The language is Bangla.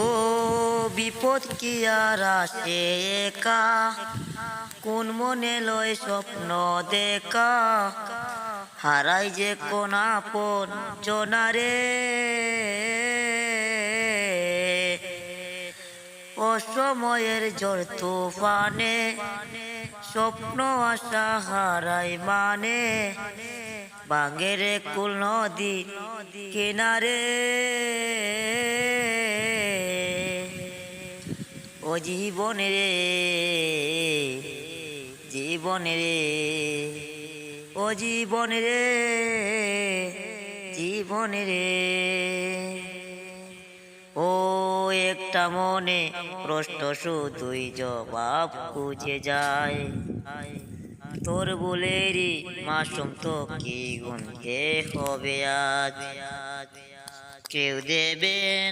ও বিপদ কি আর আসে একা, কোন মনে লয় স্বপ্ন দেখা, হারাই যে কোন আপন জনারে। অসময়ের ঝড় তুফানে স্বপ্ন আশা হারাই মানে, বাঙের কুল নদী কিনারে। ও জীবনে রে, জীবনে রে, ও জীবনে রে, জীবনে রে। ও একটা মনে প্রশ্ন শুধুই জবাব খুঁজে যায়, তোর বলেরি মাসুম তো কি গুনতে হবে আজ, কেউ দেবেন